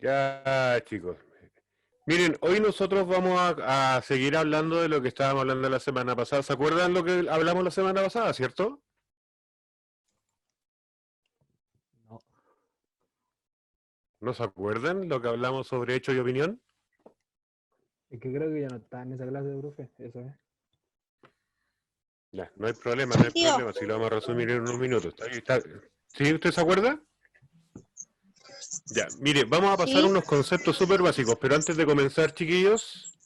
Ya, chicos. Miren, hoy nosotros vamos a seguir hablando de lo que estábamos hablando la semana pasada. ¿Se acuerdan lo que hablamos la semana pasada, cierto? No, ¿No se acuerdan lo que hablamos sobre hecho y opinión? es que creo que ya no está en esa clase de profe, eso es. Ya, no hay problema, no hay Tío, problema. Si lo vamos a resumir en unos minutos. ¿Sí? ¿Usted se acuerda? Ya, mire, vamos a pasar sí, unos conceptos súper básicos, pero antes de comenzar, chiquillos,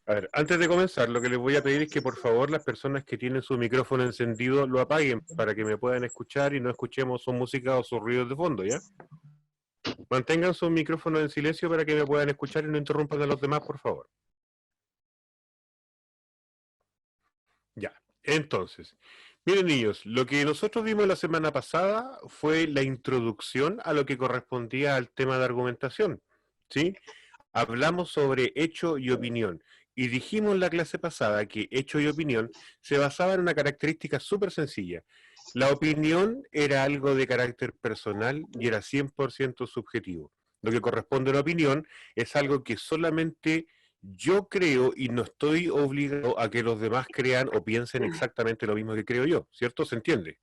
a ver, antes de comenzar, lo que les voy a pedir es que por favor las personas que tienen su micrófono encendido lo apaguen para que me puedan escuchar y no escuchemos su música o sus ruidos de fondo, ¿ya? Mantengan sus micrófonos en silencio para que me puedan escuchar y no interrumpan a los demás, por favor. Ya, entonces, miren niños, lo que nosotros vimos la semana pasada fue la introducción a lo que correspondía al tema de argumentación, ¿sí? Hablamos sobre hecho y opinión. Y dijimos en la clase pasada que hecho y opinión se basaban en una característica súper sencilla. La opinión era algo de carácter personal y era 100% subjetivo. Lo que corresponde a la opinión es algo que solamente yo creo y no estoy obligado a que los demás crean o piensen exactamente lo mismo que creo yo, ¿cierto? ¿Se entiende?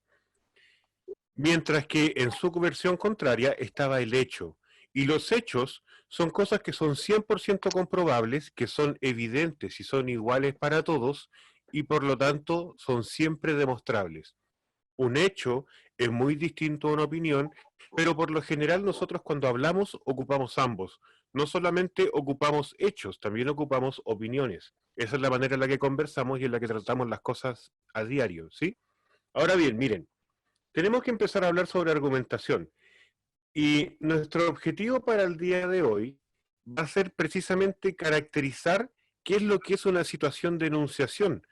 Mientras que en su versión contraria estaba el hecho. Y los hechos son cosas que son 100% comprobables, que son evidentes y son iguales para todos, y por lo tanto son siempre demostrables. Un hecho es muy distinto a una opinión, pero por lo general nosotros cuando hablamos ocupamos ambos. No solamente ocupamos hechos, también ocupamos opiniones. Esa es la manera en la que conversamos y en la que tratamos las cosas a diario, ¿sí? Ahora bien, miren, tenemos que empezar a hablar sobre argumentación. Y nuestro objetivo para el día de hoy va a ser precisamente caracterizar qué es lo que es una situación de enunciación.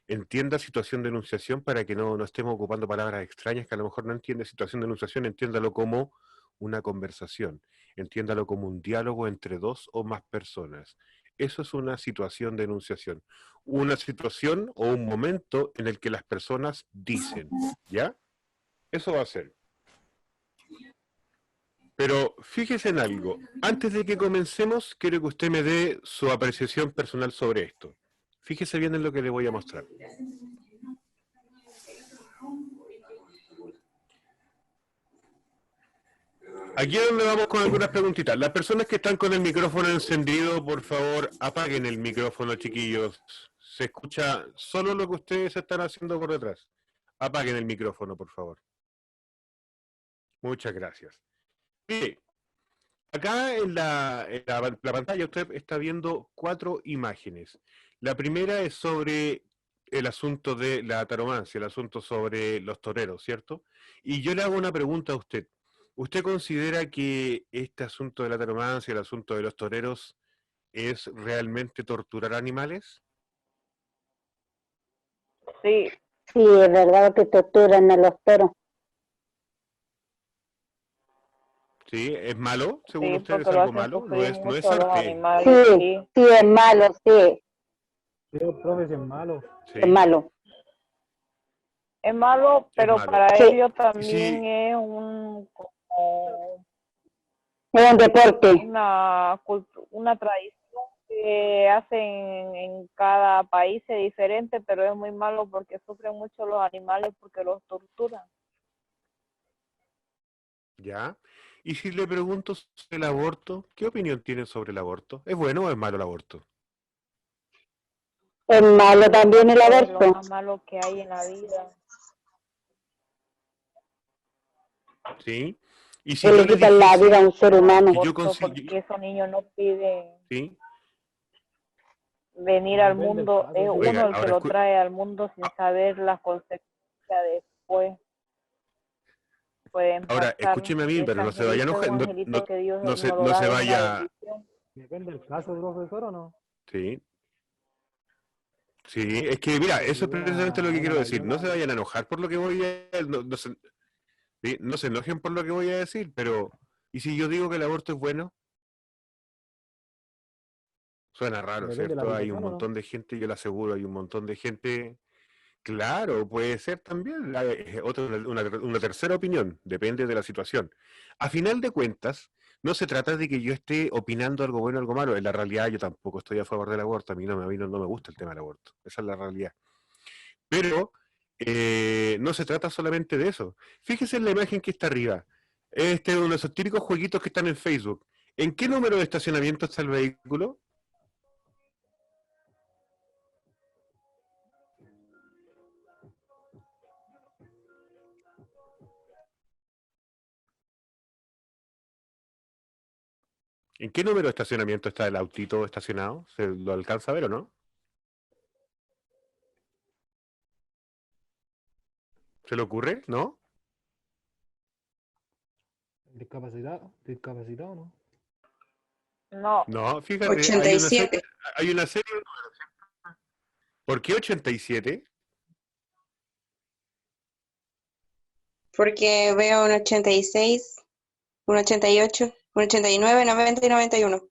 Entienda situación de enunciación para que no estemos ocupando palabras extrañas que a lo mejor no entiende situación de enunciación, entiéndalo como una conversación, entiéndalo como un diálogo entre dos o más personas. Eso es una situación de enunciación. Una situación o un momento en el que las personas dicen, ¿ya? Eso va a ser. Pero fíjese en algo. Antes de que comencemos, quiero que usted me dé su apreciación personal sobre esto. Fíjese bien en lo que le voy a mostrar. Aquí es donde vamos con algunas preguntitas. Las personas que están con el micrófono encendido, por favor, apaguen el micrófono, chiquillos. Se escucha solo lo que ustedes están haciendo por detrás. Apaguen el micrófono, por favor. Muchas gracias. Mire, acá en la pantalla usted está viendo 4 imágenes. La primera es sobre el asunto de la taromancia, el asunto sobre los toreros, ¿cierto? Y yo le hago una pregunta a usted. ¿Usted considera que este asunto de la taromancia, el asunto de los toreros, es realmente torturar animales? Sí, sí, es verdad que torturan a los toros. ¿Sí? ¿Es malo? Según sí, usted, ¿es porque lo algo hacen malo? No sufrir es, no es mucho a los arte. animales, Sí, sí. sí, es malo, sí, Pero, profe, ese es malo. es ¿Sí? malo. Es malo, Es pero malo. para Sí, ellos Y también si, es como es un deporte. una tradición que hacen en cada país es diferente, pero es muy malo porque sufren mucho los animales porque los torturan. ¿ya? Y si le pregunto sobre el aborto, ¿qué opinión tiene sobre el aborto? ¿Es bueno o es malo el aborto? Es malo El también el aborto es lo aborto. más malo que hay en la vida. ¿Sí? Y si Que yo le le quitan la vida a dijese un ser El humano. que yo aborto consigo, porque esos niños no piden ¿sí? venir al Depende del mundo, es caso, profe. Oiga, uno el que ahora lo trae al mundo sin saber las consecuencias después pueden ahora pasar. escúcheme a mí, pero no se vaya a Ese enojar, un no, no, angelito que Dios no se, nos lo no se da, es una vaya, bendición. Depende del caso, profesor, ¿o no? ¿sí? Sí, es que mira, Porque si eso es hubo precisamente lo que una quiero decir. No mayora, se vayan a enojar por lo que voy a, ¿sí? No se enojen por lo que voy a decir, pero ¿y si yo digo que el aborto es bueno? Suena raro, depende de la ¿cierto? Hay un situación, ¿o no? montón de gente, yo le aseguro, hay un montón de gente. Claro, puede ser también otra, una tercera opinión, depende de la situación. A final de cuentas, no se trata de que yo esté opinando algo bueno o algo malo. En la realidad yo tampoco estoy a favor del aborto. A mí no me gusta el tema del aborto. Esa es la realidad. Pero no se trata solamente de eso. Fíjese en la imagen que está arriba. Este es uno de esos típicos jueguitos que están en Facebook. ¿En qué número de estacionamiento está el vehículo? ¿En qué número de estacionamiento está el autito estacionado? ¿Se lo alcanza a ver o no? ¿Se le ocurre? ¿No? Discapacitado, ¿no? No, No, fíjate, 87. hay una serie de números. ¿Por qué 87? Porque veo un 86, un 88, un 89, 90 y 91.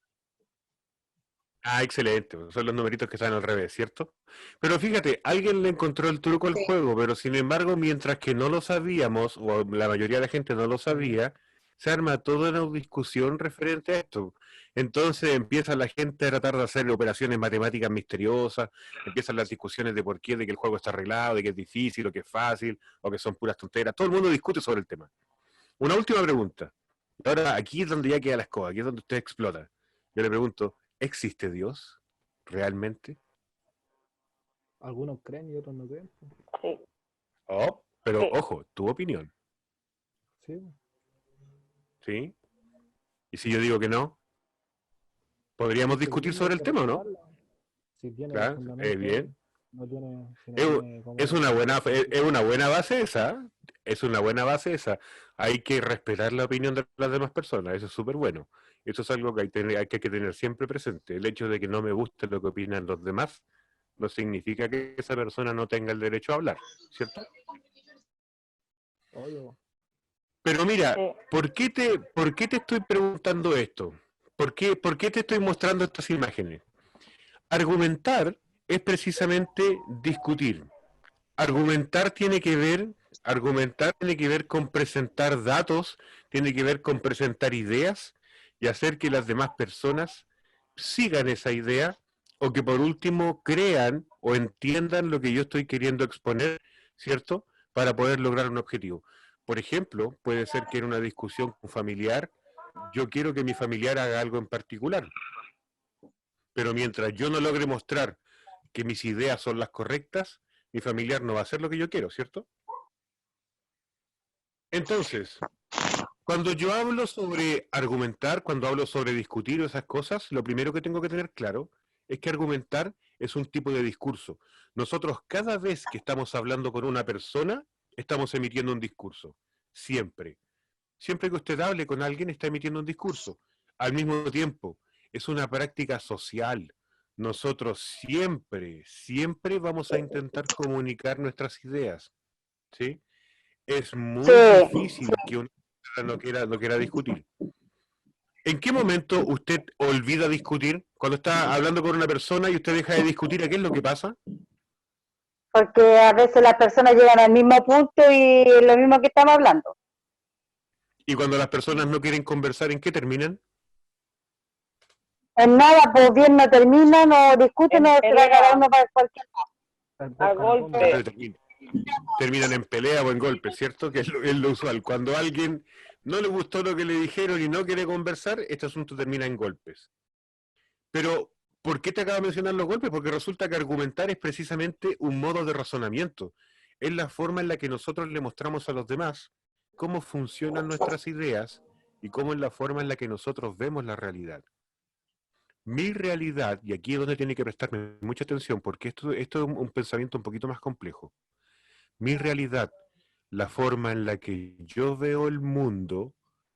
Ah, excelente. Son los numeritos que están al revés, ¿cierto? Pero fíjate, alguien le encontró el truco al Sí. juego, pero sin embargo, mientras que no lo sabíamos, o la mayoría de la gente no lo sabía, se arma toda una discusión referente a esto. Entonces empieza la gente a tratar de hacer operaciones matemáticas misteriosas, empiezan las discusiones de por qué, de que el juego está arreglado, de que es difícil, o que es fácil, o que son puras tonteras. Todo el mundo discute sobre el tema. Una última pregunta. Ahora, aquí es donde ya queda la escoba, aquí es donde usted explota. Yo le pregunto, ¿existe Dios realmente? Algunos creen y otros no creen. sí, Oh, pero sí. ojo, tu opinión, Sí. ¿sí? Y si yo digo que no, podríamos discutir sobre el tema, ¿o no? Si tiene Claro, fundamento, bien. no tiene, si no Es, tiene como... es una buena base esa, es una buena base esa. Hay que respetar la opinión de las demás personas, eso es súper bueno. Eso es algo que hay que tener siempre presente. El hecho de que no me guste lo que opinan los demás no significa que esa persona no tenga el derecho a hablar, ¿cierto? Oye, Pero mira, Sí. por qué te estoy preguntando esto? Por qué te estoy mostrando estas imágenes? Argumentar es precisamente discutir. Argumentar tiene que ver con presentar datos, tiene que ver con presentar ideas y hacer que las demás personas sigan esa idea o que por último crean o entiendan lo que yo estoy queriendo exponer, ¿cierto? Para poder lograr un objetivo. Por ejemplo, puede ser que en una discusión con un familiar, yo quiero que mi familiar haga algo en particular, pero mientras yo no logre mostrar que mis ideas son las correctas, mi familiar no va a hacer lo que yo quiero, ¿cierto? Entonces, cuando yo hablo sobre argumentar, cuando hablo sobre discutir esas cosas, lo primero que tengo que tener claro es que argumentar es un tipo de discurso. Nosotros cada vez que estamos hablando con una persona, estamos emitiendo un discurso. Siempre. Siempre que usted hable con alguien, está emitiendo un discurso. Al mismo tiempo, es una práctica social. Nosotros siempre vamos a intentar comunicar nuestras ideas, ¿sí? Es muy Sí, difícil que una persona no quiera discutir. ¿En qué momento usted olvida discutir? Cuando está hablando con una persona y usted deja de discutir, ¿a qué es lo que pasa? porque a veces las personas llegan al mismo punto y es lo mismo que estamos hablando. Y cuando las personas no quieren conversar, ¿en qué terminan? En nada, pues bien no terminan o discuten En o se va cada pelea, uno para cualquier a golpe. Terminan en pelea o en golpes, ¿cierto? Que es lo usual. Cuando a alguien no le gustó lo que le dijeron y no quiere conversar, este asunto termina en golpes. Pero, ¿por qué te acabo de mencionar los golpes? Porque resulta que argumentar es precisamente un modo de razonamiento. Es la forma en la que nosotros le mostramos a los demás cómo funcionan nuestras ideas y cómo es la forma en la que nosotros vemos la realidad. Mi realidad, y aquí es donde tiene que prestarme mucha atención, porque esto es un pensamiento un poquito más complejo. Mi realidad, la forma en la que yo veo el mundo,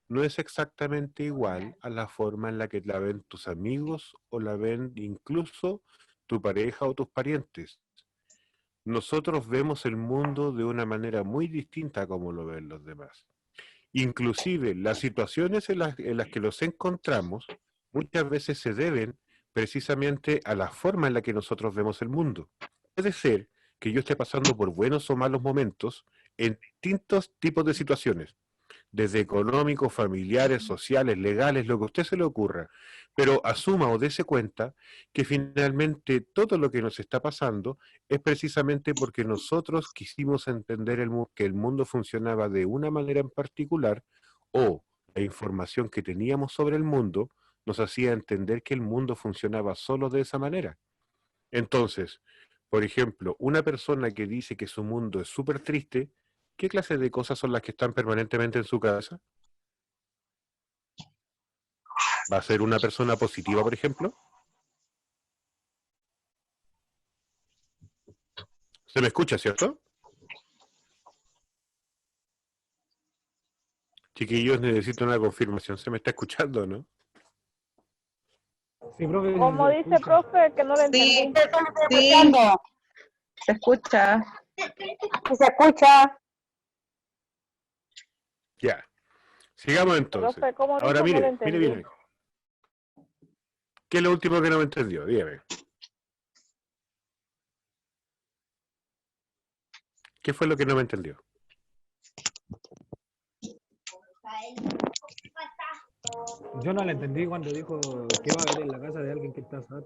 no es exactamente igual a la forma en la que la ven tus amigos o la ven incluso tu pareja o tus parientes. Nosotros vemos el mundo de una manera muy distinta a como lo ven los demás. Inclusive las situaciones en las que los encontramos muchas veces se deben precisamente a la forma en la que nosotros vemos el mundo. Puede ser que yo esté pasando por buenos o malos momentos en distintos tipos de situaciones. desde económicos, familiares, sociales, legales, lo que a usted se le ocurra, pero asuma o dése cuenta que finalmente todo lo que nos está pasando es precisamente porque nosotros quisimos entender que el mundo funcionaba de una manera en particular, o la información que teníamos sobre el mundo nos hacía entender que el mundo funcionaba solo de esa manera. Entonces, por ejemplo, una persona que dice que su mundo es súper triste, ¿qué clase de cosas son las que están permanentemente en su casa? ¿Va a ser una persona positiva, por ejemplo? ¿Se me escucha, cierto? Chiquillos, necesito una confirmación. ¿Se me está escuchando, no? Sí, profe, sí Como se dice escucha. profe, que no lo entendí. Sí, Eso lo estoy sí, escuchando. se escucha. Sí se escucha. Ya. Sigamos entonces. Profe, ¿cómo Ahora dijo? No lo mire entendí. bien. ¿Qué es lo último que no me entendió? Dígame. ¿Qué fue lo que no me entendió? Yo no le entendí cuando dijo que va a ver en la casa de alguien que está sad,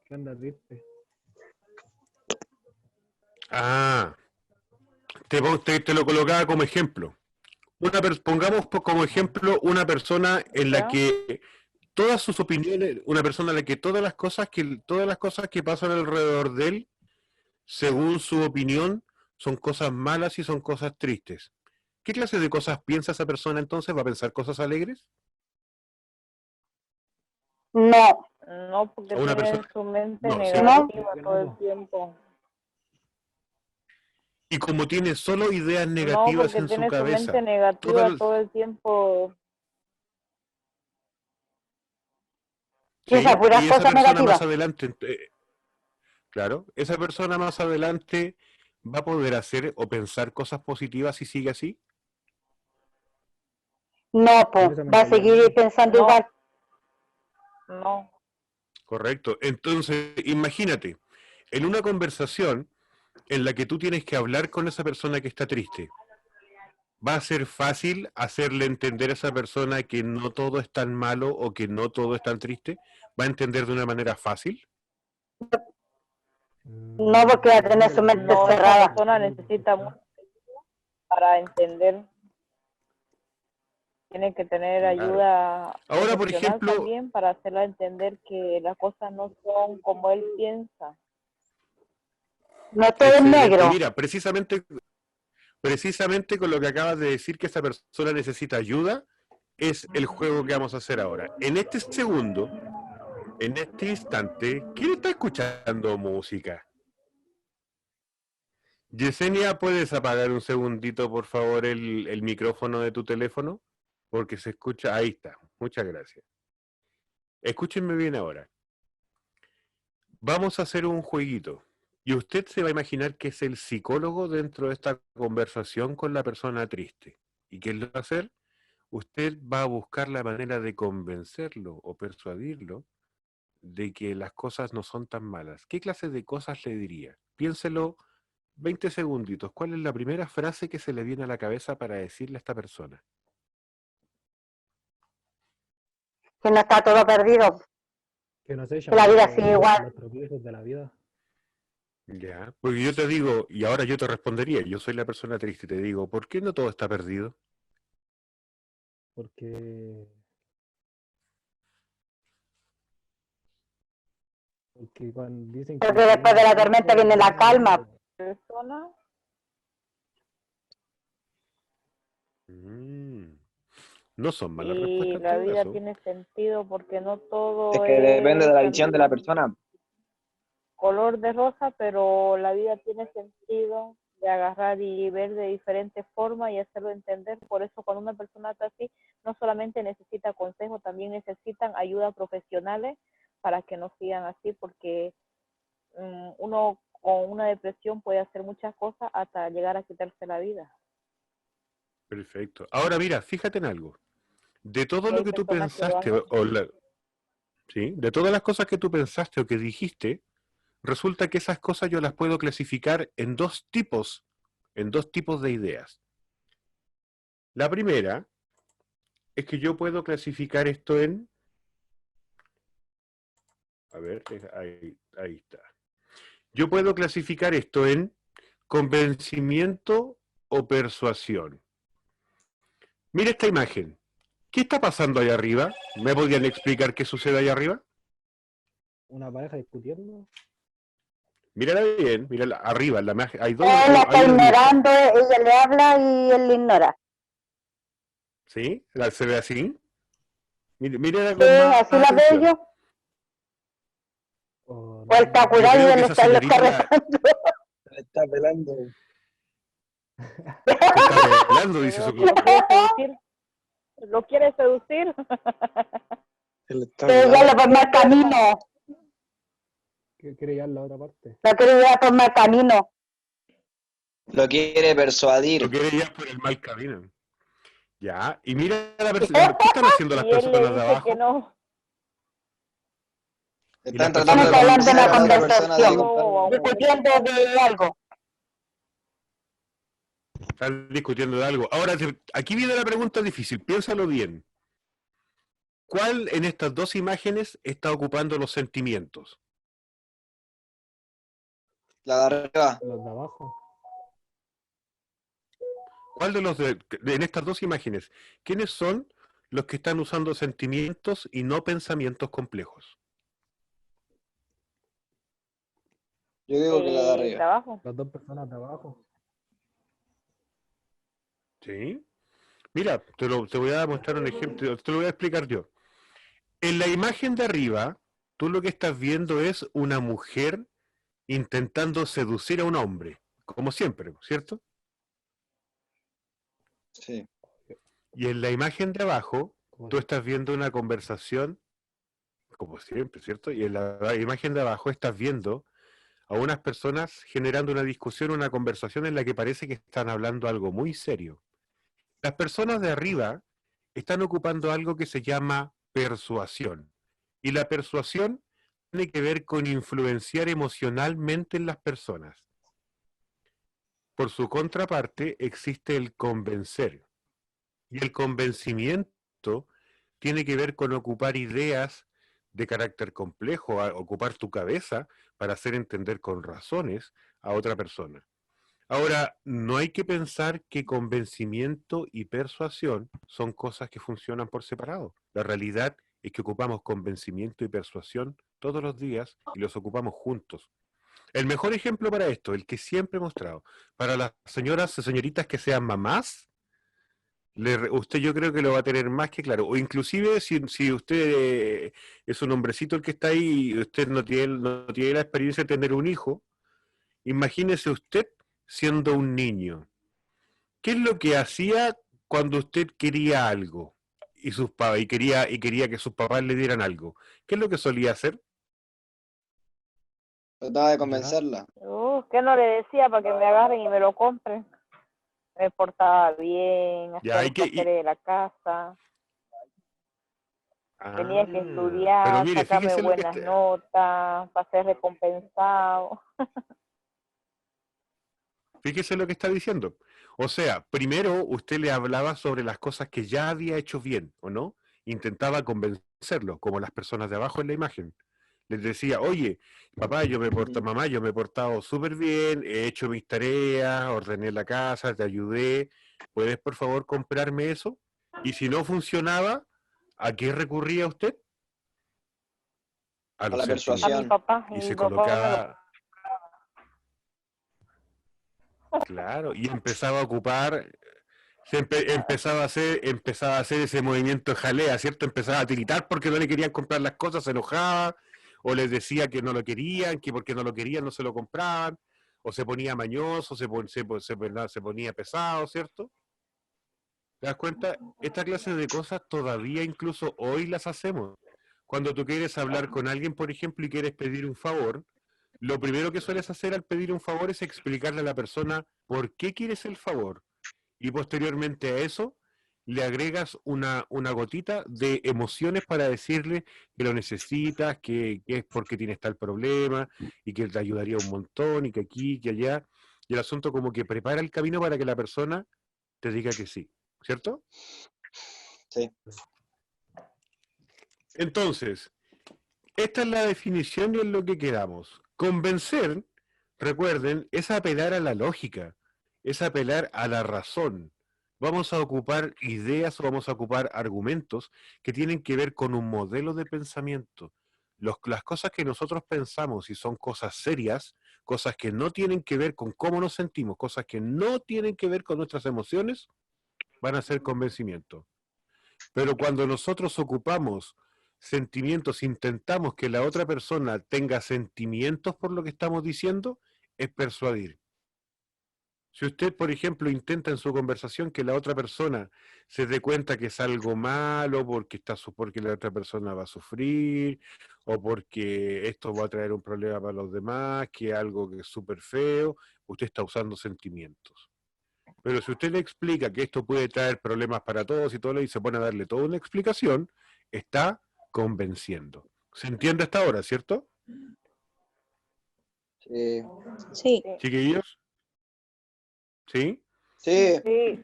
que anda triste. Ah, te lo colocaba como ejemplo. Pongamos como ejemplo una persona en la ¿Ya? que todas sus opiniones, una persona en la que todas las cosas que pasan alrededor de él, según su opinión, son cosas malas y son cosas tristes. ¿Qué clase de cosas piensa esa persona entonces? ¿Va a pensar cosas alegres? No, No, porque ¿A una tiene persona? su mente No, no, ¿cierto? negativa Que todo el no, tiempo. Y como tiene solo ideas No, negativas porque en su tiene su mente cabeza, negativa todas, todo el tiempo. piensa ¿sí? puras Y esa cosas persona más negativas. adelante, claro, esa persona más adelante va a poder hacer o pensar cosas positivas si sigue así. con No, pues, esa va a mentalidad seguir no. pensando No, igual. no. Correcto. Entonces, imagínate, en una conversación en la que tú tienes que hablar con esa persona que está triste, ¿va a ser fácil hacerle entender a esa persona que no todo es tan malo o que no todo es tan triste? ¿Va a entender de una manera fácil? No, porque va a tener Depende de su la mente No, persona. esa cerrada. persona Depende del necesita mucho contexto. para entender. Tiene que tener Claro. ayuda Ahora, por profesional ejemplo, también para hacerla entender que las cosas no son como él piensa. No todo es excelente. negro. Mira, precisamente con lo que acabas de decir que esa persona necesita ayuda, es el juego que vamos a hacer ahora. En este segundo, en este instante, ¿quién está escuchando música? Yesenia, ¿puedes apagar un segundito, por favor, el micrófono de tu teléfono? Porque se escucha, ahí está, muchas gracias. Escúchenme bien ahora. Vamos a hacer un jueguito. Y usted se va a imaginar que es el psicólogo dentro de esta conversación con la persona triste. ¿Y qué le va a hacer? Usted va a buscar la manera de convencerlo o persuadirlo de que las cosas no son tan malas. ¿Qué clase de cosas le diría? Piénselo 20 segunditos. ¿Cuál es la primera frase que se le viene a la cabeza para decirle a esta persona? Que no está todo perdido. Que no se Que la llama vida sigue igual. los tropiezos de la vida. Ya, porque yo te digo, y ahora yo te respondería, yo soy la persona triste, te digo, ¿por qué no todo está perdido? Porque, porque cuando dicen Porque que si después uno de es la tormenta triste, viene no la es calma. malo. Persona Mm, no son malas y respuestas en la todo vida caso. tiene sentido porque no Es todo que depende de es la visión de la persona. color de rosa, pero la vida tiene sentido de agarrar y ver de diferentes formas y hacerlo entender. Por eso cuando una persona está así, no solamente necesita consejo, también necesitan ayuda profesionales para que no sigan así, porque uno con una depresión puede hacer muchas cosas hasta llegar a quitarse la vida. Perfecto. Ahora mira, fíjate en algo. De todo Y lo hay que tú personas que lo han pensaste, hecho. ¿sí? De todas las cosas que tú pensaste o que dijiste, resulta que esas cosas yo las puedo clasificar en dos tipos de ideas. La primera es que yo puedo clasificar esto en... A ver, ahí está. Yo puedo clasificar esto en convencimiento o persuasión. Mira esta imagen. ¿Qué está pasando ahí arriba? ¿Me podrían explicar qué sucede ahí arriba? Una pareja discutiendo. Mírala bien, mírala arriba, en la imagen. Hay dos. Él la está hay un- ignorando, ella le habla y él le ignora. ¿Sí? ¿Se ve así? Mírala Sí, con más así la veo atención. yo. O O él está Yo curado y creo él que esa está, lo está señorita rezando. Le está pelando. se está pelando, dice Pero su si lo quiere seducir. ¿Lo quiere seducir? Le está Que ya pelando. lo por mal camino. que quiere llevar la otra parte. Lo quiere llevar por mal camino. Lo quiere lo persuadir. quiere ya por el mal camino. Ya, y mira ¿qué están haciendo las Y él le personas de dice abajo? que no. Están las tratando de personas Estamos hablando de una convencer a la otra persona de conversación. comprar. Discutiendo de algo. Están discutiendo de algo. Ahora, aquí viene la pregunta difícil, piénsalo bien. ¿Cuál en estas dos imágenes está ocupando los sentimientos? La de arriba. Los de abajo. ¿Cuál de los en estas dos imágenes, quiénes son los que están usando sentimientos y no pensamientos complejos? Yo digo que la de De arriba. abajo. Las dos personas de abajo. ¿Sí? Mira, te voy a mostrar un ejemplo, te lo voy a explicar yo. En la imagen de arriba, tú lo que estás viendo es una mujer intentando seducir a un hombre, como siempre, ¿cierto? Sí. Y en la imagen de abajo, Como tú estás viendo una conversación, como siempre, ¿cierto? Y en la imagen de abajo estás viendo a unas personas generando una discusión, una conversación en la que parece que están hablando algo muy serio. Las personas de arriba están ocupando algo que se llama persuasión. Y la persuasión tiene que ver con influenciar emocionalmente en las personas. Por su contraparte existe el convencer. Y el convencimiento tiene que ver con ocupar ideas de carácter complejo, ocupar tu cabeza para hacer entender con razones a otra persona. Ahora, no hay que pensar que convencimiento y persuasión son cosas que funcionan por separado. La realidad es que ocupamos convencimiento y persuasión todos los días y los ocupamos juntos. El mejor ejemplo para esto, el que siempre he mostrado, para las señoritas que sean mamás, usted yo creo que lo va a tener más que claro. O inclusive si usted es un hombrecito el que está ahí y usted no tiene la experiencia de tener un hijo, imagínese usted siendo un niño. ¿Qué es lo que hacía cuando usted quería algo y quería que sus papás le dieran algo? ¿Qué es lo que solía hacer? Trataba de convencerla. ¿Qué no le decía para que me agarren y me lo compren? Me portaba bien, Ya, hacía los quehaceres de la casa, tenía que pero estudiar, mire, sacarme fíjese lo que buenas notas, para ser recompensado. fíjese lo que está diciendo. O sea, primero usted le hablaba sobre las cosas que ya había hecho bien, ¿o no? Intentaba convencerlo, como las personas de abajo en la imagen. Les decía, oye, papá, mamá, yo me he portado súper bien, he hecho mis tareas, ordené la casa, te ayudé, ¿puedes por favor comprarme eso? Y si no funcionaba, ¿a qué recurría usted? A A los la A mi persuasión. papá, y y se mi papá me lo... colocaba, claro, y empezaba a ocupar, empezaba a hacer ese movimiento de jalea, ¿cierto? Empezaba a tiritar porque no le querían comprar las cosas, se enojaba, o les decía que no lo querían, que porque no lo querían no se lo compraban, o se ponía mañoso, se ponía pesado, ¿cierto? ¿Te das cuenta? Esta clase de cosas todavía incluso hoy las hacemos. Cuando tú quieres hablar con alguien, por ejemplo, y quieres pedir un favor, lo primero que sueles hacer al pedir un favor es explicarle a la persona por qué quieres el favor. Y posteriormente a eso, le agregas una gotita de emociones para decirle que lo necesitas, que es porque tienes tal problema, y que te ayudaría un montón, y que aquí, que allá. Y el asunto como que prepara el camino para que la persona te diga que sí. ¿cierto? Sí. Entonces, esta es la definición y es lo que quedamos. Convencer, recuerden, es apelar a la lógica, es apelar a la razón. Vamos a ocupar ideas o vamos a ocupar argumentos que tienen que ver con un modelo de pensamiento. Las cosas que nosotros pensamos y son cosas serias, cosas que no tienen que ver con cómo nos sentimos, cosas que no tienen que ver con nuestras emociones, van a ser convencimiento. Pero cuando nosotros ocupamos sentimientos, intentamos que la otra persona tenga sentimientos por lo que estamos diciendo, es persuadir. Si usted, por ejemplo, intenta en su conversación que la otra persona se dé cuenta que es algo malo porque la otra persona va a sufrir, o porque esto va a traer un problema para los demás, que es algo que es súper feo, usted está usando sentimientos. Pero si usted le explica que esto puede traer problemas para todos y todo, y se pone a darle toda una explicación, está convenciendo. ¿Se entiende hasta ahora, cierto? Sí. Sí. Chiquillos. ¿Sí? Sí. Sí,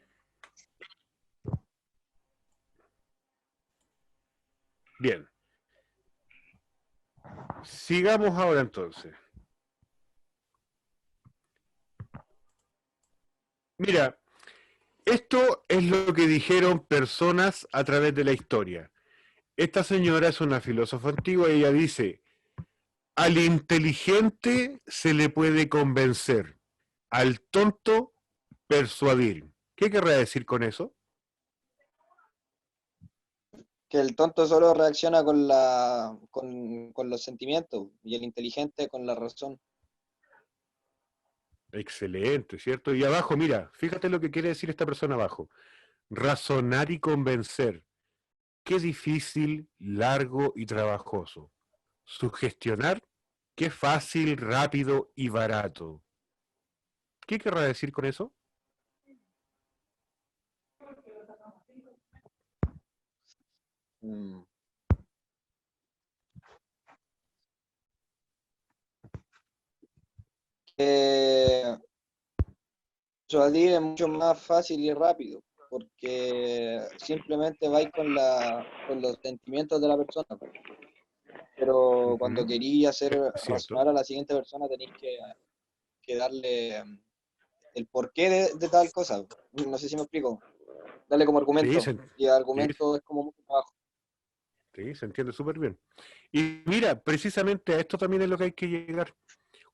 Bien. Sigamos ahora entonces. Mira, esto es lo que dijeron personas a través de la historia. Esta señora es una filósofa antigua y ella dice, al inteligente se le puede convencer, al tonto persuadir. ¿Qué querrá decir con eso? Que el tonto solo reacciona con los sentimientos y el inteligente con la razón. Excelente, ¿cierto? Y abajo, mira, fíjate lo que quiere decir esta persona abajo. Razonar y convencer. Qué difícil, largo y trabajoso. Sugestionar, qué fácil, rápido y barato. ¿Qué querrá decir con eso? Mm. Que persuadir es mucho más fácil y rápido, porque simplemente vais con los sentimientos de la persona. Pero cuando quería hacer Cierto. razonar a la siguiente persona, tenéis que darle el porqué de tal cosa. No sé si me explico. Darle como argumento. Sí, Y el argumento es como mucho trabajo. sí, se entiende súper bien. Y mira, precisamente a esto también es lo que hay que llegar.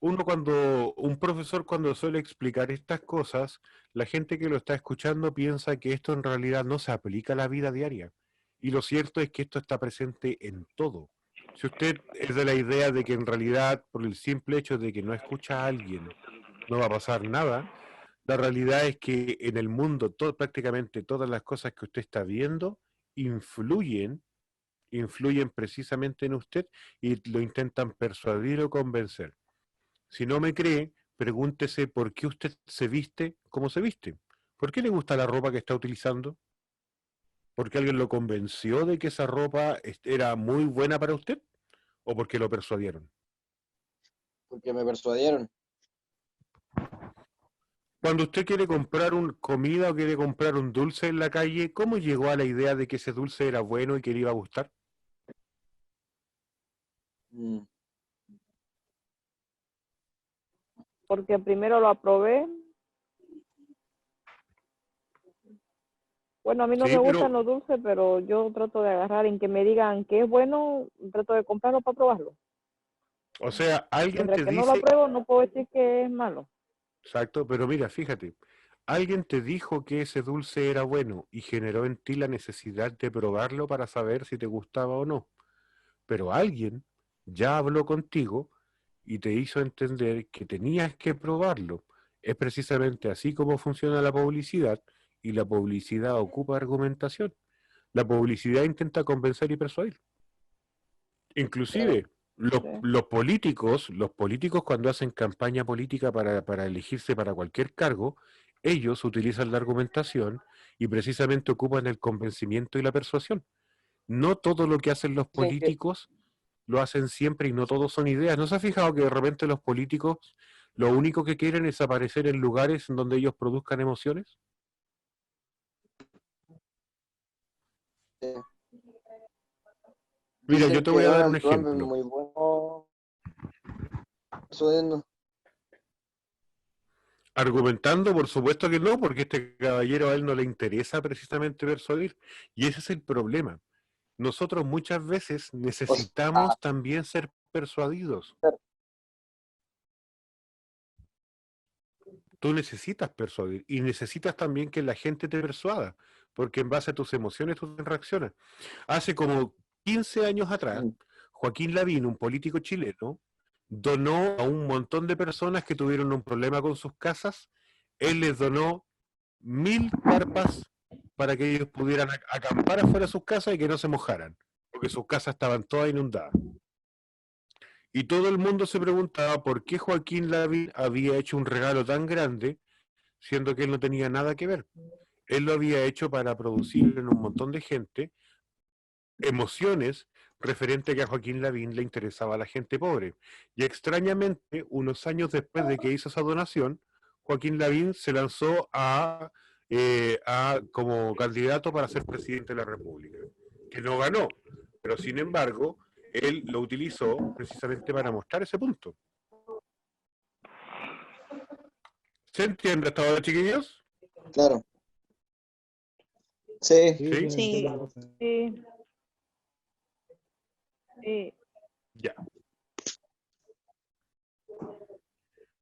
Un profesor cuando suele explicar estas cosas, la gente que lo está escuchando piensa que esto en realidad no se aplica a la vida diaria. Y lo cierto es que esto está presente en todo. Si usted es de la idea de que en realidad, por el simple hecho de que no escucha a alguien, no va a pasar nada, la realidad es que en el mundo prácticamente todas las cosas que usted está viendo influyen precisamente en usted y lo intentan persuadir o convencer. Si no me cree, pregúntese por qué usted se viste como se viste. ¿Por qué le gusta la ropa que está utilizando? ¿Porque alguien lo convenció de que esa ropa era muy buena para usted? ¿O porque lo persuadieron? Porque me persuadieron. Cuando usted quiere comprar comida o quiere comprar un dulce en la calle, ¿cómo llegó a la idea de que ese dulce era bueno y que le iba a gustar? Mm. porque primero lo aprobé. Bueno, a mí no Sí, me gustan pero, los dulces, pero yo trato de agarrar en que me digan que es bueno, trato de comprarlo para probarlo. o sea, alguien Mientras te que no lo dice, apruebo, no puedo decir que es malo. exacto, pero mira, fíjate, alguien te dijo que ese dulce era bueno y generó en ti la necesidad de probarlo para saber si te gustaba o no. Pero alguien ya habló contigo y te hizo entender que tenías que probarlo. Es precisamente así como funciona la publicidad y la publicidad ocupa argumentación. La publicidad intenta convencer y persuadir. Claro. Inclusive Sí. los políticos cuando hacen campaña política para elegirse para cualquier cargo, ellos utilizan la argumentación y precisamente ocupan el convencimiento y la persuasión. No todo lo que hacen los Dicen que, políticos lo hacen siempre y no todos son ideas. ¿No se ha fijado que de repente los políticos lo único que quieren es aparecer en lugares en donde ellos produzcan emociones? Mira, Dicen yo te que voy a dar un Donald Trump es ejemplo. muy bueno persuadiendo. Argumentando, por supuesto que no, porque este caballero a él no le interesa precisamente persuadir. Y ese es el problema. Nosotros muchas veces O sea, necesitamos también ser persuadidos. Tú necesitas persuadir y necesitas también que la gente te persuada, porque en base a tus emociones tú reaccionas. Hace como 15 años atrás, Joaquín Lavín, un político chileno, donó a un montón de personas que tuvieron un problema con sus casas. Él les donó 1000 carpas para que ellos pudieran acampar afuera de sus casas y que no se mojaran, porque sus casas estaban todas inundadas. Y todo el mundo se preguntaba por qué Joaquín Lavín había hecho un regalo tan grande, siendo que él no tenía nada que ver. Él lo había hecho para producir en un montón de gente emociones referente a que a Joaquín Lavín le interesaba a la gente pobre. Y extrañamente, unos años después de que hizo esa donación, Joaquín Lavín se lanzó a como candidato para ser presidente de la República, que no ganó, pero sin embargo, él lo utilizó precisamente para mostrar ese punto. ¿Se entiende hasta ahora, chiquillos? claro. Sí. ¿Sí? Sí. Sí. Sí. Ya.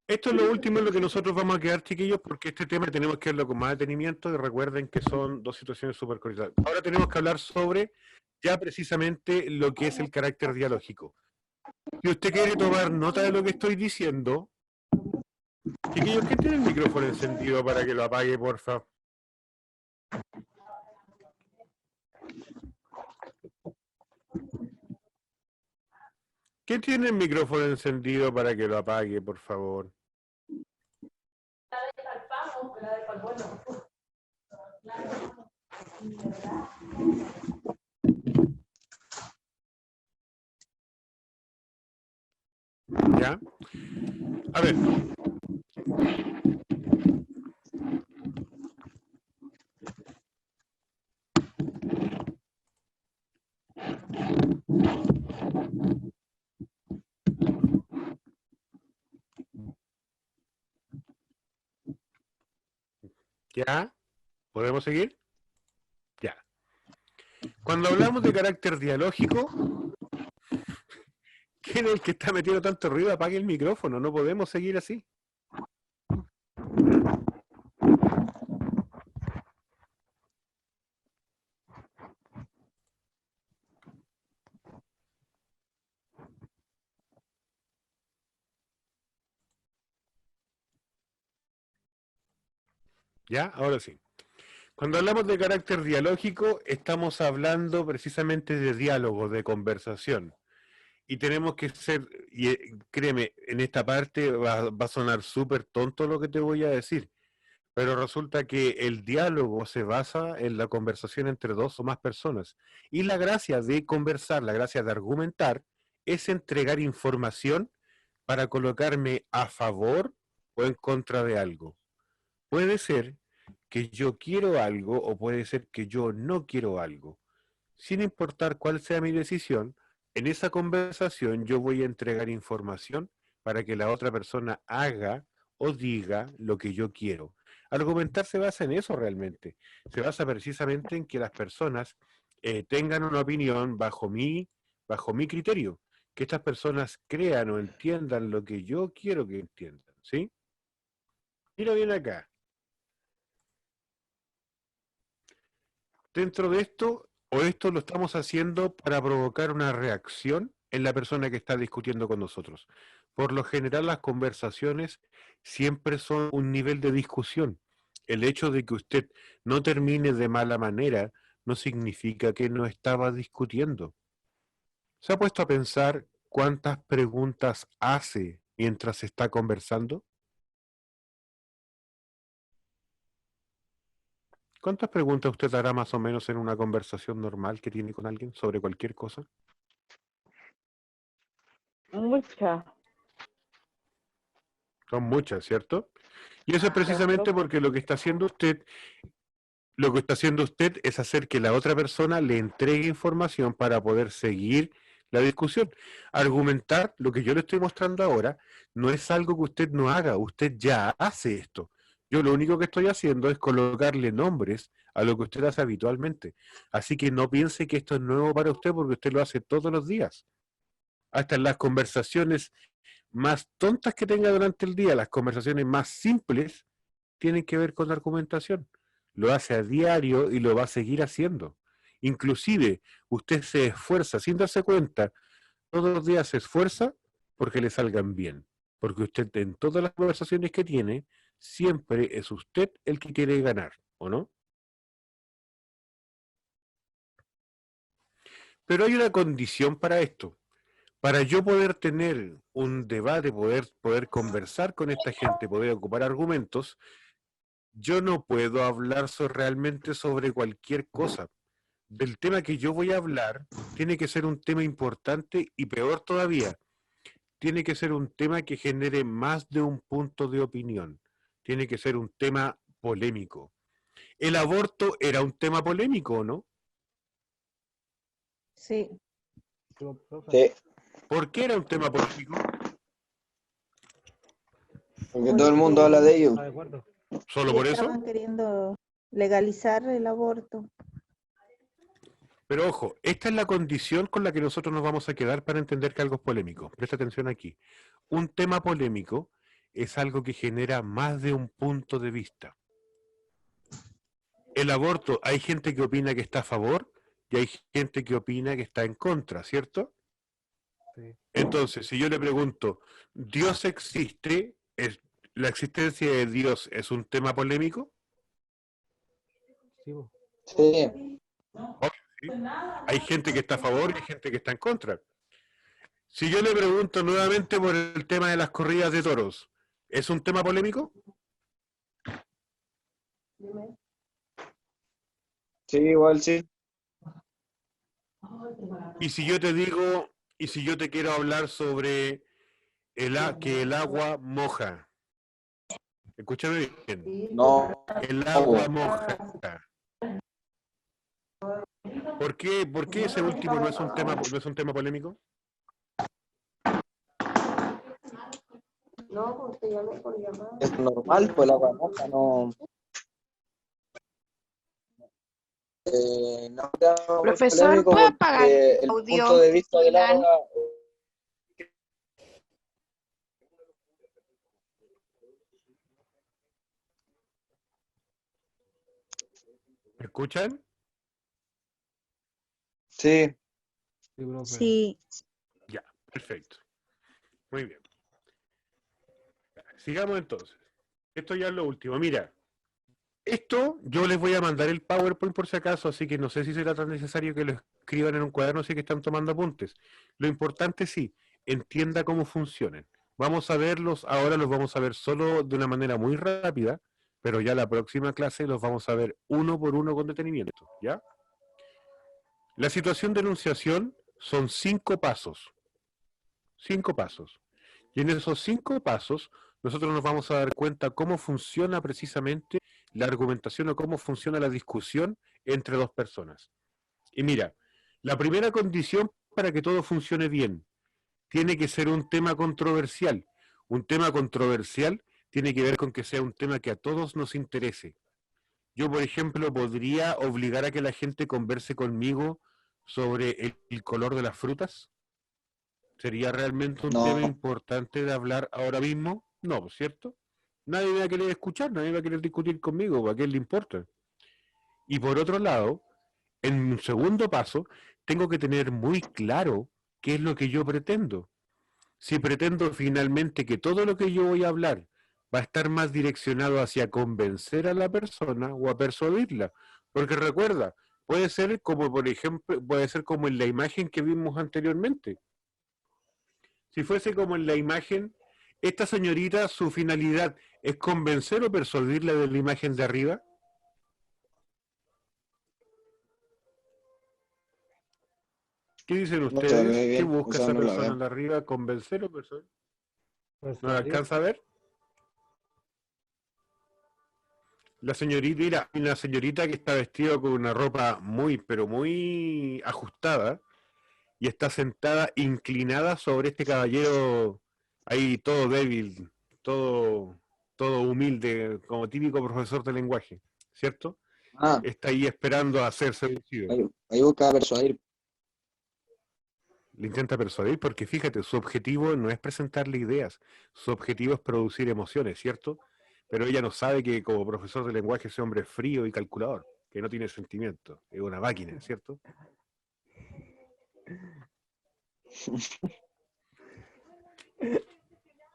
Esto es lo último en lo que nosotros vamos a quedar, chiquillos, porque este tema tenemos que verlo con más detenimiento y recuerden que son dos situaciones súper cortas. Ahora tenemos que hablar sobre ya precisamente lo que es el carácter dialógico. Si usted quiere tomar nota de lo que estoy diciendo, chiquillos, ¿quién tiene el micrófono encendido para que lo apague, porfa? ¿Quién tiene el micrófono encendido para que lo apague, por favor? ¿Ya? A ver. ¿Ya? ¿Podemos seguir? Ya. Cuando hablamos de carácter dialógico, ¿quién es el que está metiendo tanto ruido? Apague el micrófono, no podemos seguir así. ¿Ya? Ahora sí. Cuando hablamos de carácter dialógico, estamos hablando precisamente de diálogo, de conversación. Y tenemos que ser, y créeme, en esta parte va a sonar súper tonto lo que te voy a decir, pero resulta que el diálogo se basa en la conversación entre dos o más personas. Y la gracia de conversar, la gracia de argumentar, es entregar información para colocarme a favor o en contra de algo. Puede ser que yo quiero algo o puede ser que yo no quiero algo. Sin importar cuál sea mi decisión, en esa conversación yo voy a entregar información para que la otra persona haga o diga lo que yo quiero. Argumentar se basa en eso realmente. Se basa precisamente en que las personas tengan una opinión bajo mi criterio. Que estas personas crean o entiendan lo que yo quiero que entiendan. ¿Sí? Mira bien acá. Dentro de esto, o esto lo estamos haciendo para provocar una reacción en la persona que está discutiendo con nosotros. Por lo general, las conversaciones siempre son un nivel de discusión. El hecho de que usted no termine de mala manera no significa que no estaba discutiendo. ¿Se ha puesto a pensar cuántas preguntas hace mientras está conversando? ¿Cuántas preguntas usted hará más o menos en una conversación normal que tiene con alguien sobre cualquier cosa? Muchas. Son muchas, ¿cierto? Y eso es precisamente porque lo que está haciendo usted lo que está haciendo usted es hacer que la otra persona le entregue información para poder seguir la discusión. Argumentar, lo que yo le estoy mostrando ahora, no es algo que usted no haga, usted ya hace esto. Yo lo único que estoy haciendo es colocarle nombres a lo que usted hace habitualmente. Así que no piense que esto es nuevo para usted porque usted lo hace todos los días. Hasta en las conversaciones más tontas que tenga durante el día, las conversaciones más simples, tienen que ver con la argumentación. Lo hace a diario y lo va a seguir haciendo. Inclusive, usted se esfuerza sin darse cuenta, todos los días se esfuerza porque le salgan bien. Porque usted en todas las conversaciones que tiene, siempre es usted el que quiere ganar, ¿o no? Pero hay una condición para esto. Para yo poder tener un debate, poder conversar con esta gente, poder ocupar argumentos, yo no puedo hablar realmente sobre cualquier cosa. Del tema que yo voy a hablar, tiene que ser un tema importante y peor todavía, tiene que ser un tema que genere más de un punto de opinión. Tiene que ser un tema polémico. ¿El aborto era un tema polémico o no? Sí. Sí, ¿Por qué era un tema polémico? porque todo el mundo habla de ello. ¿Está de acuerdo? ¿Solo Y por eso? estaban queriendo legalizar el aborto. Pero ojo, esta es la condición con la que nosotros nos vamos a quedar para entender que algo es polémico. Presta atención aquí. Un tema polémico es algo que genera más de un punto de vista. El aborto, hay gente que opina que está a favor y hay gente que opina que está en contra, ¿cierto? Sí. Entonces, si yo le pregunto, ¿Dios existe? ¿La existencia de Dios es un tema polémico? Sí, po. Sí, ¿Sí? Hay gente que está a favor y hay gente que está en contra. Si yo le pregunto nuevamente por el tema de las corridas de toros, ¿es un tema polémico? sí, igual sí. Y si yo te digo, y si yo te quiero hablar sobre que el agua moja, escúchame bien, No, el agua moja. ¿Por qué ese último no es un tema polémico? es normal, pues la agua moja no. No era muy Profesor, polémico ¿puede apagar porque el el audio, punto de vista del Milán? agua. ¿Me escuchan? Sí, Sí, profe. Sí. Ya, perfecto. Muy bien. Sigamos entonces. Esto ya es lo último. Mira, esto yo les voy a mandar el PowerPoint por si acaso, así que no sé si será tan necesario que lo escriban en un cuaderno si que están tomando apuntes. Lo importante sí, entienda cómo funcionan. Vamos a verlos, ahora los vamos a ver solo de una manera muy rápida, pero ya la próxima clase los vamos a ver uno por uno con detenimiento, ¿ya? La situación de enunciación son 5 pasos. 5 pasos. Y en esos 5 pasos, nosotros nos vamos a dar cuenta cómo funciona precisamente la argumentación o cómo funciona la discusión entre dos personas. Y mira, la primera condición para que todo funcione bien tiene que ser un tema controversial. Un tema controversial tiene que ver con que sea un tema que a todos nos interese. Yo, por ejemplo, podría obligar a que la gente converse conmigo sobre el color de las frutas. ¿Sería realmente un tema no, importante de hablar ahora mismo? No, ¿cierto? Nadie va a querer escuchar, nadie va a querer discutir conmigo, ¿a qué le importa? Y por otro lado, en un segundo paso, tengo que tener muy claro qué es lo que yo pretendo. Si pretendo finalmente que todo lo que yo voy a hablar va a estar más direccionado hacia convencer a la persona o a persuadirla. Porque recuerda, puede ser como, por ejemplo, puede ser como en la imagen que vimos anteriormente. Si fuese como en la imagen, esta señorita, su finalidad es convencer o persuadirla de la imagen de arriba. ¿Qué dicen no se ve muy ustedes? ¿Qué bien, o busca sea, esa no la persona veo. de arriba? ¿Convencer o persuadir? ¿No la Persuadir. alcanza a ver? La señorita, mira, hay una señorita que está vestida con una ropa muy, pero muy ajustada y está sentada inclinada sobre este caballero ahí todo débil, todo, todo humilde, como típico profesor de lenguaje, ¿cierto? Ah, Está ahí esperando a ser seducido. ahí buscaba persuadir. Le intenta persuadir porque fíjate, su objetivo no es presentarle ideas, su objetivo es producir emociones, ¿cierto? Pero ella no sabe que como profesor de lenguaje ese hombre es frío y calculador, que no tiene sentimiento, es una máquina, ¿cierto?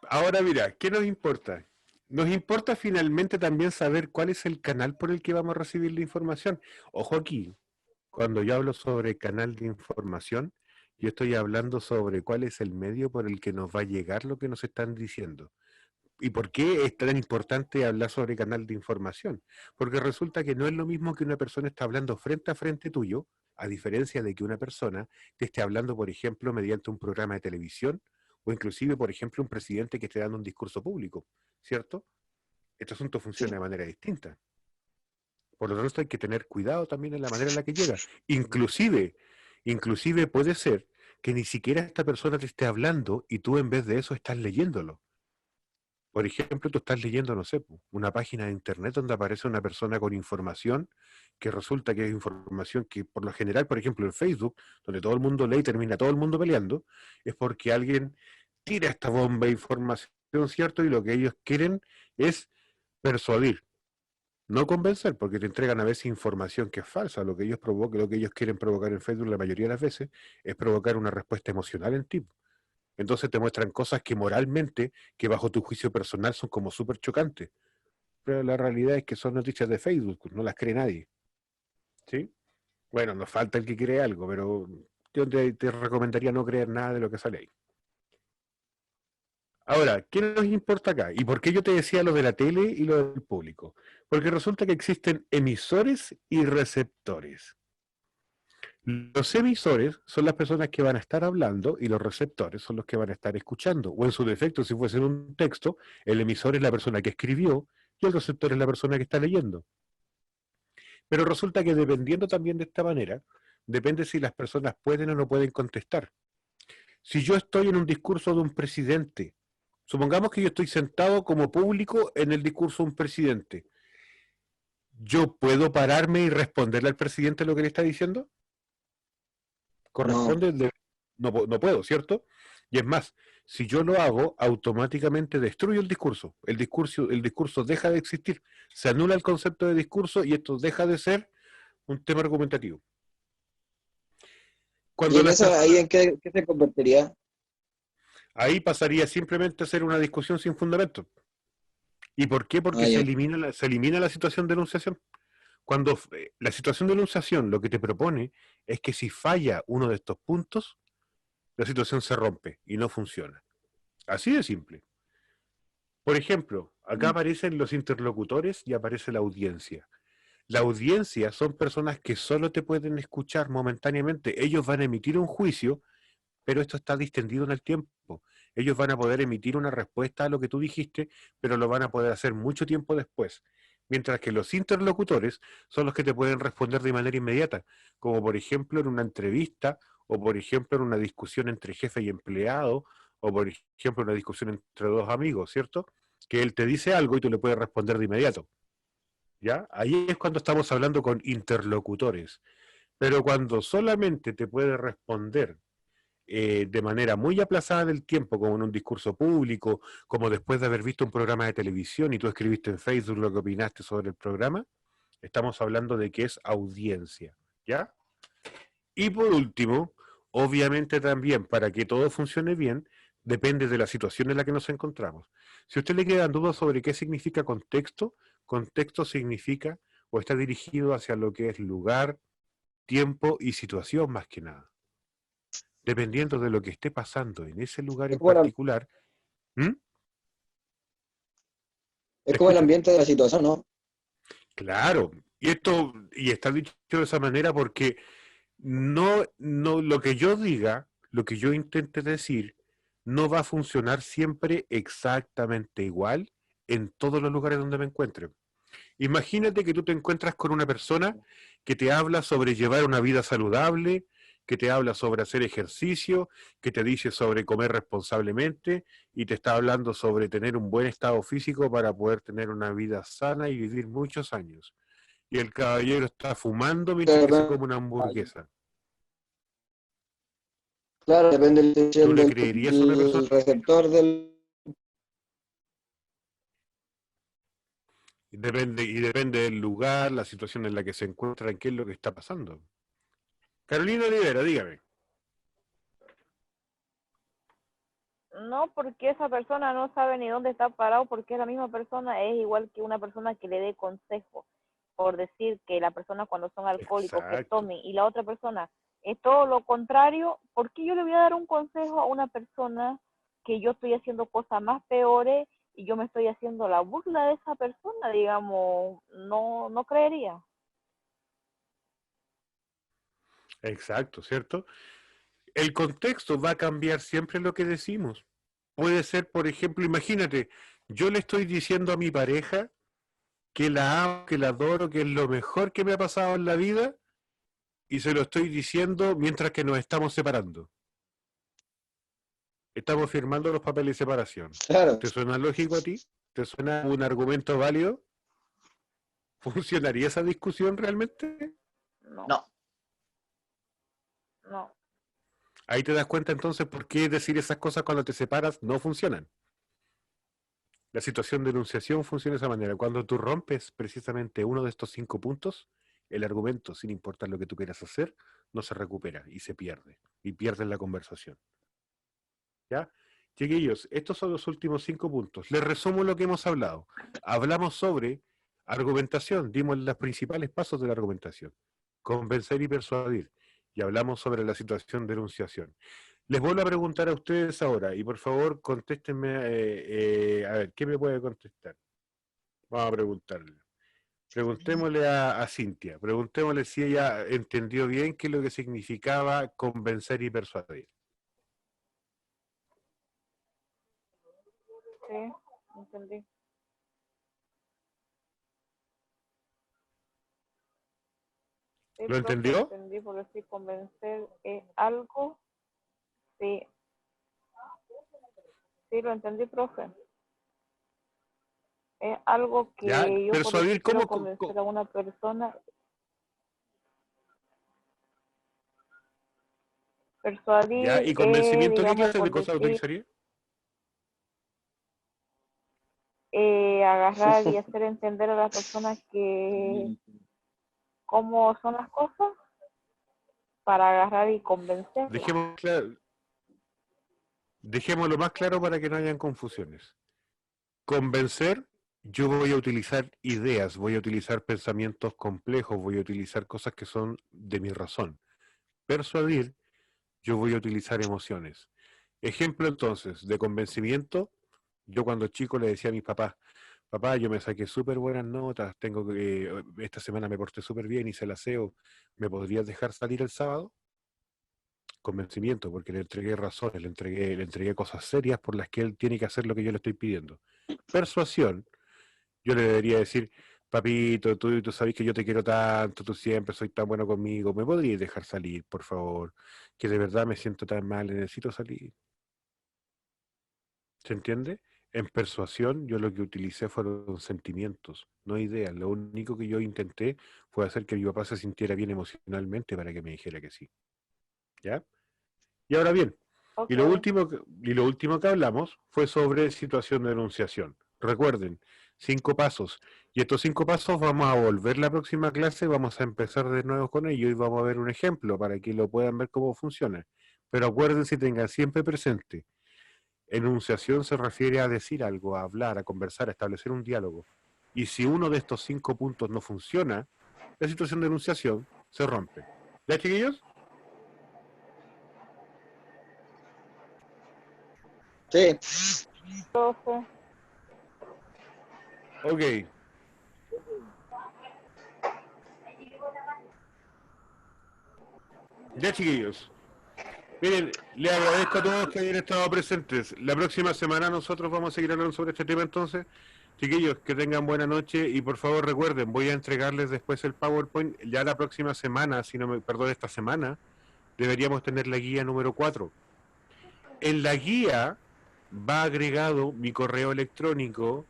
Ahora mira, ¿qué nos importa? Nos importa finalmente también saber cuál es el canal por el que vamos a recibir la información. Ojo aquí, cuando yo hablo sobre canal de información, yo estoy hablando sobre cuál es el medio por el que nos va a llegar lo que nos están diciendo. ¿Y por qué es tan importante hablar sobre canal de información? Porque resulta que no es lo mismo que una persona está hablando frente a frente tuyo, a diferencia de que una persona te esté hablando, por ejemplo, mediante un programa de televisión, o inclusive, por ejemplo, un presidente que esté dando un discurso público, ¿cierto? Este asunto funciona Sí. de manera distinta. Por lo tanto, hay que tener cuidado también en la manera en la que llega. Inclusive puede ser que ni siquiera esta persona te esté hablando y tú en vez de eso estás leyéndolo. Por ejemplo, tú estás leyendo, no sé, una página de internet donde aparece una persona con información que resulta que es información que por lo general, por ejemplo, en Facebook, donde todo el mundo lee y termina todo el mundo peleando, es porque alguien tira esta bomba de información, ¿cierto? Y lo que ellos quieren es persuadir, no convencer, porque te entregan a veces información que es falsa. Lo que ellos provocan, lo que ellos quieren provocar en Facebook la mayoría de las veces es provocar una respuesta emocional en ti. Entonces te muestran cosas que moralmente, que bajo tu juicio personal son como súper chocantes. Pero la realidad es que son noticias de Facebook, no las cree nadie. ¿Sí? Bueno, nos falta el que cree algo, pero yo te recomendaría no creer nada de lo que sale ahí. Ahora, ¿qué nos importa acá? ¿Y por qué yo te decía lo de la tele y lo del público? Porque resulta que existen emisores y receptores. Los emisores son las personas que van a estar hablando y los receptores son los que van a estar escuchando. O en su defecto, si fuese en un texto, el emisor es la persona que escribió y el receptor es la persona que está leyendo. Pero resulta que dependiendo también de esta manera, depende si las personas pueden o no pueden contestar. Si yo estoy en un discurso de un presidente, supongamos que yo estoy sentado como público en el discurso de un presidente, ¿yo puedo pararme y responderle al presidente lo que le está diciendo? No, Corresponde, no puedo, ¿cierto? Y es más, si yo lo hago, automáticamente destruyo el discurso. El discurso deja de existir. Se anula el concepto de discurso y esto deja de ser un tema argumentativo. ¿y Cuando en las eso, personas, ahí en qué se convertiría? ahí pasaría simplemente a ser una discusión sin fundamento. ¿Y por qué? Porque Ah, ya. se elimina la situación de enunciación. Cuando la situación de enunciación lo que te propone es que si falla uno de estos puntos, la situación se rompe y no funciona. Así de simple. Por ejemplo, acá Mm. aparecen los interlocutores y aparece la audiencia. La audiencia son personas que solo te pueden escuchar momentáneamente. Ellos van a emitir un juicio, pero esto está distendido en el tiempo. Ellos van a poder emitir una respuesta a lo que tú dijiste, pero lo van a poder hacer mucho tiempo después. Mientras que los interlocutores son los que te pueden responder de manera inmediata, como por ejemplo en una entrevista, o por ejemplo en una discusión entre jefe y empleado, o por ejemplo en una discusión entre dos amigos, ¿cierto? Que él te dice algo y tú le puedes responder de inmediato. ¿Ya? Ahí es cuando estamos hablando con interlocutores. Pero cuando solamente te puede responder de manera muy aplazada del tiempo, como en un discurso público, como después de haber visto un programa de televisión y tú escribiste en Facebook lo que opinaste sobre el programa, estamos hablando de que es audiencia, ¿ya? Y por último, obviamente también, para que todo funcione bien, depende de la situación en la que nos encontramos. Si a usted le quedan dudas sobre qué significa contexto, contexto significa o está dirigido hacia lo que es lugar, tiempo y situación más que nada. Dependiendo de lo que esté pasando en ese lugar Es en como, particular. ¿Mm? es Te como el escucho. ambiente de la situación, ¿no? Claro, y está dicho de esa manera porque no, lo que yo diga, lo que yo intente decir, no va a funcionar siempre exactamente igual en todos los lugares donde me encuentre. Imagínate que tú te encuentras con una persona que te habla sobre llevar una vida saludable, que te habla sobre hacer ejercicio, que te dice sobre comer responsablemente y te está hablando sobre tener un buen estado físico para poder tener una vida sana y vivir muchos años. Y el caballero está fumando mientras que se come una hamburguesa. Claro, depende de la ¿Tú intención le creerías a una persona? del receptor del... Depende del lugar, la situación en la que se encuentra, qué es lo que está pasando. Carolina Olivera, dígame. No, porque esa persona no sabe ni dónde está parado, porque la misma persona es igual que una persona que le dé consejo, por decir que la persona cuando son alcohólicos que Exacto. tomen y la otra persona es todo lo contrario. ¿Por qué yo le voy a dar un consejo a una persona que yo estoy haciendo cosas más peores y yo me estoy haciendo la burla de esa persona? Digamos, no creería. Exacto, ¿cierto? El contexto va a cambiar siempre lo que decimos. Puede ser, por ejemplo, imagínate, yo le estoy diciendo a mi pareja que la amo, que la adoro, que es lo mejor que me ha pasado en la vida, y se lo estoy diciendo mientras que nos estamos separando. Estamos firmando los papeles de separación. Claro, ¿Te suena lógico a ti? ¿Te suena un argumento válido? ¿Funcionaría esa discusión realmente? No, no. no. Ahí te das cuenta entonces por qué decir esas cosas cuando te separas no funcionan. La situación de enunciación funciona de esa manera. Cuando tú rompes precisamente uno de estos 5 puntos, el argumento, sin importar lo que tú quieras hacer, no se recupera y se pierde. Y pierdes la conversación. ¿Ya? Chiquillos, estos son los últimos 5 puntos. Les resumo lo que hemos hablado. Hablamos sobre argumentación, dimos los principales pasos de la argumentación. Convencer y persuadir. Y hablamos sobre la situación de enunciación. Les vuelvo a preguntar a ustedes ahora, y por favor contéstenme, a ver, ¿qué me puede contestar? Vamos a preguntarle. Preguntémosle a Cintia, preguntémosle si ella entendió bien qué es lo que significaba convencer y persuadir. Sí, entendí. Sí, ¿Lo profe, entendió? entendí, porque si convencer es algo, sí, sí, lo entendí, profe. Es algo ¿Ya? que yo, por decir, Persuadir, quiero ¿cómo? convencer a una persona. ¿Ya? Persuadir ¿Y es, convencimiento qué digamos, clase de por cosas decir, utilizaría? agarrar y hacer entender a las personas que cómo son las cosas para agarrar y convencerlas. Dejémoslo más claro para que no hayan confusiones. Convencer, yo voy a utilizar ideas, voy a utilizar pensamientos complejos, voy a utilizar cosas que son de mi razón. Persuadir, yo voy a utilizar emociones. Ejemplo entonces, de convencimiento, yo cuando chico le decía a mis papás, papá, yo me saqué súper buenas notas, esta semana me porté súper bien, hice el aseo, ¿me podrías dejar salir el sábado? Convencimiento, porque le entregué razones, le entregué cosas serias por las que él tiene que hacer lo que yo le estoy pidiendo. Persuasión, yo le debería decir, papito, tú sabes que yo te quiero tanto, tú siempre soy tan bueno conmigo, ¿me podrías dejar salir, por favor? Que de verdad me siento tan mal, necesito salir. ¿Se entiende? En persuasión yo lo que utilicé fueron sentimientos, no ideas. Lo único que yo intenté fue hacer que mi papá se sintiera bien emocionalmente para que me dijera que sí. ¿Ya? Y ahora bien, Ok, y lo último que hablamos fue sobre situación de enunciación. Recuerden, 5 pasos. Y estos 5 pasos vamos a volver la próxima clase, vamos a empezar de nuevo con ello y vamos a ver un ejemplo para que lo puedan ver cómo funciona. Pero acuérdense y tengan siempre presente, enunciación se refiere a decir algo, a hablar, a conversar, a establecer un diálogo. Y si uno de estos 5 puntos no funciona, la situación de enunciación se rompe. ¿Ya, chiquillos? Sí, profe. Ok. Ya, chiquillos. Miren, le agradezco a todos que hayan estado presentes. La próxima semana nosotros vamos a seguir hablando sobre este tema entonces. Chiquillos, que tengan buena noche y por favor recuerden, voy a entregarles después el PowerPoint ya la próxima semana, si no me perdón, esta semana, deberíamos tener la guía número 4. En la guía va agregado mi correo electrónico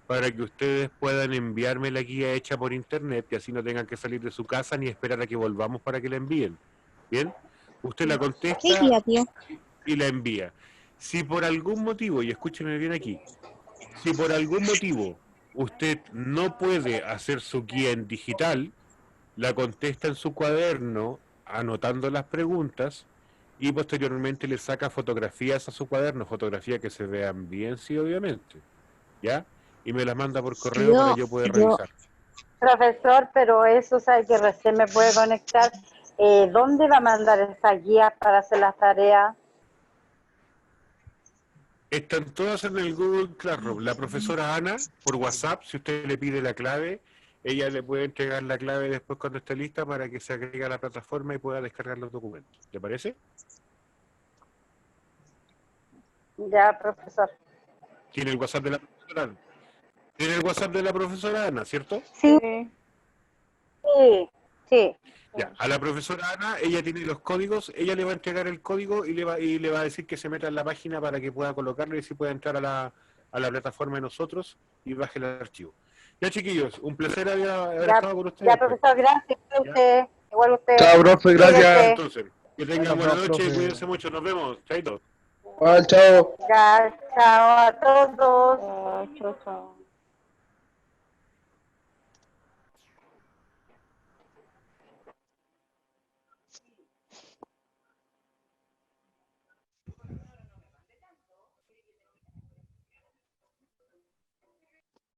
para que ustedes puedan enviarme la guía hecha por internet y así no tengan que salir de su casa ni esperar a que volvamos para que la envíen. ¿Bien? Usted la contesta ¿Qué guía, tío? y la envía. Si por algún motivo, y escúcheme bien aquí, si por algún motivo usted no puede hacer su guía en digital, la contesta en su cuaderno anotando las preguntas y posteriormente le saca fotografías a su cuaderno, fotografías que se vean bien, sí, obviamente, ¿ya? Y me las manda por correo Tío, para yo poder yo- revisar. Profesor, pero eso sabe que recién me puede conectar. ¿Dónde va a mandar esa guía para hacer las tareas? Están todas en el Google Classroom. La profesora Ana, por WhatsApp, si usted le pide la clave, ella le puede entregar la clave después cuando esté lista para que se agregue a la plataforma y pueda descargar los documentos. ¿Le parece? Ya, profesor. Tiene el WhatsApp de la profesora Ana. Tiene el WhatsApp de la profesora Ana, ¿cierto? Sí, Sí. sí, sí. Ya, a la profesora Ana, ella tiene los códigos, ella le va a entregar el código y le va a decir que se meta en la página para que pueda colocarlo y así pueda entrar a la plataforma de nosotros y baje el archivo. Ya, chiquillos, un placer haber Ya, estado con ustedes. ya, profesor, gracias. Usted, igual usted. Chao, profe, gracias. Cuídese. Entonces, que tengan buena noche, profe. cuídense mucho, nos vemos, chaito. Chao. Ya, chao a todos. Chao, chao.